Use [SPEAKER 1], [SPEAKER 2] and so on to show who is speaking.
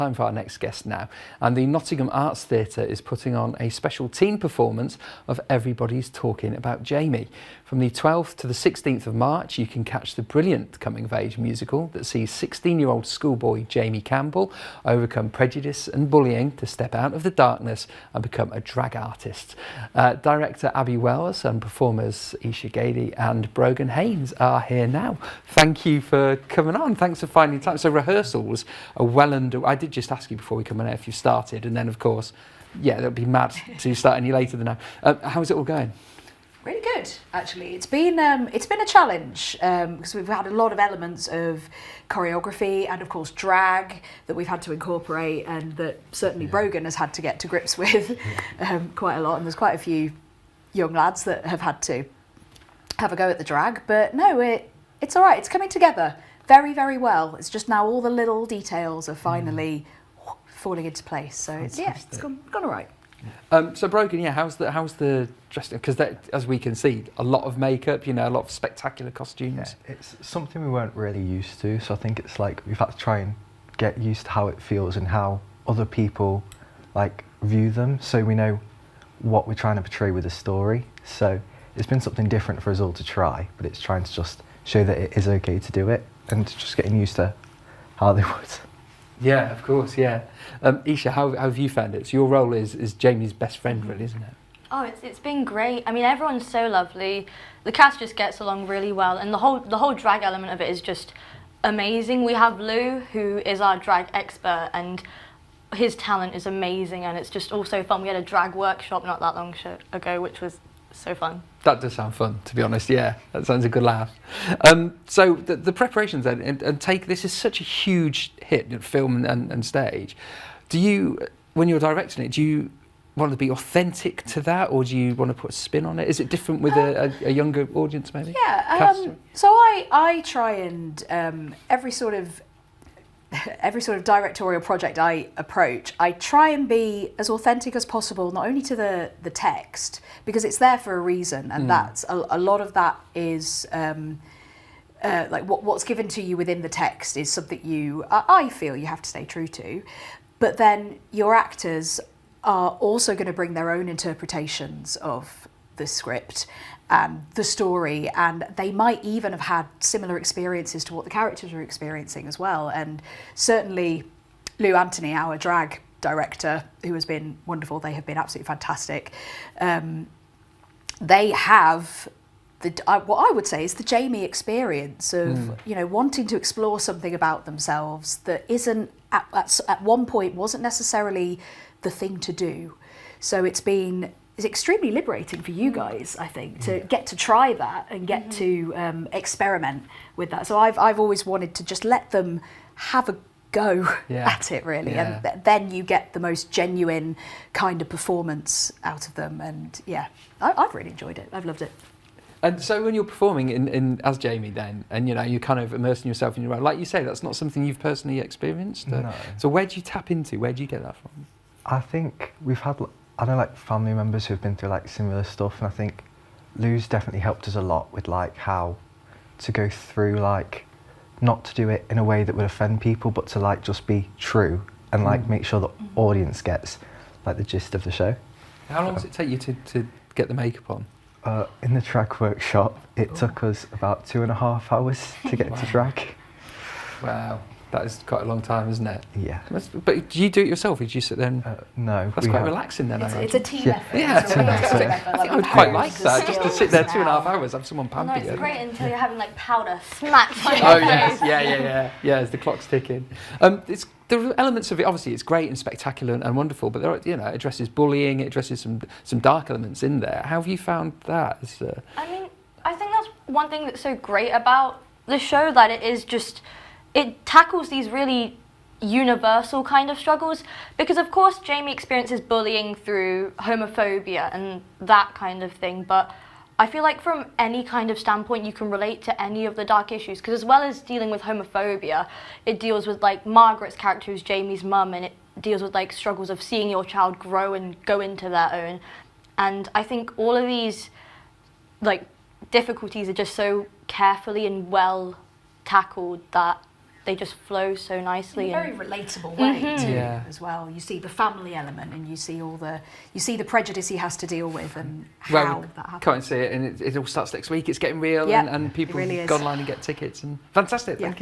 [SPEAKER 1] Time for our next guest now, and the Nottingham Arts Theatre is putting on a special teen performance of Everybody's Talking About Jamie. From the 12th to the 16th of March, you can catch the brilliant coming-of-age musical that sees 16-year-old schoolboy Jamie Campbell overcome prejudice and bullying to step out of the darkness and become a drag artist. Director Abby Wells and performers Esha Gady and Brogan Haynes are here now. Thank you for coming on. Thanks for finding time. So rehearsals are well under. I did just ask you before we come in if you started, and then of course, yeah, that would be mad to start any later than now. How's it all going?
[SPEAKER 2] Really good, actually. It's been a challenge because we've had a lot of elements of choreography and of course drag that we've had to incorporate, and that certainly Brogan has had to get to grips with quite a lot. And there's quite a few young lads that have had to have a go at the drag. But no, it's all right. It's coming together very, very well. It's just now all the little details are finally falling into place. So it's gone all right.
[SPEAKER 1] So Brogan, yeah, how's the dressing? Because as we can see, a lot of makeup, a lot of spectacular costumes.
[SPEAKER 3] Yeah, it's something we weren't really used to, so I think it's like we've had to try and get used to how it feels and how other people view them, so we know what we're trying to portray with the story. So it's been something different for us all to try, but it's trying to just show that it is okay to do it and just getting used to how they would.
[SPEAKER 1] Yeah, of course, yeah. Esha, how have you found it? So your role is Jamie's best friend, really, isn't it?
[SPEAKER 4] Oh, it's been great. I mean, everyone's so lovely. The cast just gets along really well, and the whole drag element of it is just amazing. We have Lou, who is our drag expert, and his talent is amazing, and it's just also fun. We had a drag workshop not that long ago, which was so fun.
[SPEAKER 1] That does sound fun, to be honest. Yeah, that sounds a good laugh. So the preparations then, and this is such a huge hit, film and stage. Do you, when you're directing it, do you want to be authentic to that, or do you want to put a spin on it? Is it different with a younger audience, maybe?
[SPEAKER 2] Yeah. So I try and every sort of directorial project I approach, I try and be as authentic as possible, not only to the text, because it's there for a reason, and that's a lot of that is what's given to you within the text is something I feel you have to stay true to, but then your actors are also going to bring their own interpretations of the script and the story, and they might even have had similar experiences to what the characters are experiencing as well. And certainly Lou Anthony, our drag director, who has been wonderful, they have been absolutely fantastic. They have what I would say is the Jamie experience of wanting to explore something about themselves that isn't at one point wasn't necessarily the thing to do. So it's extremely liberating for you guys, I think, to get to try that and get to experiment with that. So I've always wanted to just let them have a go at it, really, and then you get the most genuine kind of performance out of them. And I've really enjoyed it. I've loved it.
[SPEAKER 1] And so when you're performing in as Jamie then, and you're kind of immersing yourself in your role, like you say, that's not something you've personally experienced?
[SPEAKER 3] No.
[SPEAKER 1] So where do you tap into? Where do you get that from?
[SPEAKER 3] I think we've had, I know family members who've been through similar stuff, and I think Lou's definitely helped us a lot with how to go through not to do it in a way that would offend people, but to just be true and make sure the audience gets the gist of the show.
[SPEAKER 1] How long does it take you to get the makeup on?
[SPEAKER 3] In the drag workshop, it took us about 2.5 hours to get to drag.
[SPEAKER 1] Wow, that is quite a long time, isn't it?
[SPEAKER 3] Yeah.
[SPEAKER 1] But do you do it yourself, or do you sit there and...
[SPEAKER 3] no.
[SPEAKER 1] That's quite relaxing then,
[SPEAKER 2] it's a team effort.
[SPEAKER 1] Yeah, it's a team effort. I think I would quite like that, just to sit there 2.5 hours, have someone pamper you.
[SPEAKER 4] No, it's great until you're having powder smacked on your
[SPEAKER 1] Oh yes, yeah, as the clock's ticking. There are elements of it, obviously it's great and spectacular and wonderful, but there are, it addresses bullying, it addresses some dark elements in there. How have you found that?
[SPEAKER 4] I mean, I think that's one thing that's so great about the show, that it tackles these really universal kind of struggles, because of course Jamie experiences bullying through homophobia and that kind of thing, but I feel like from any kind of standpoint you can relate to any of the dark issues, because as well as dealing with homophobia, it deals with Margaret's character, who's Jamie's mum, and it deals with struggles of seeing your child grow and go into their own. And I think all of these difficulties are just so carefully and well tackled that they just flow so nicely.
[SPEAKER 2] In a very relatable way too,
[SPEAKER 1] Yeah.
[SPEAKER 2] as well. You see the family element, and you see the prejudice he has to deal with, and
[SPEAKER 1] Well,
[SPEAKER 2] how
[SPEAKER 1] we
[SPEAKER 2] that happens.
[SPEAKER 1] can't see it, and it all starts next week. It's getting real,
[SPEAKER 2] Yeah,
[SPEAKER 1] and
[SPEAKER 2] it
[SPEAKER 1] people
[SPEAKER 2] really is.
[SPEAKER 1] go online and get tickets. And fantastic.
[SPEAKER 2] Yeah.
[SPEAKER 1] Thank you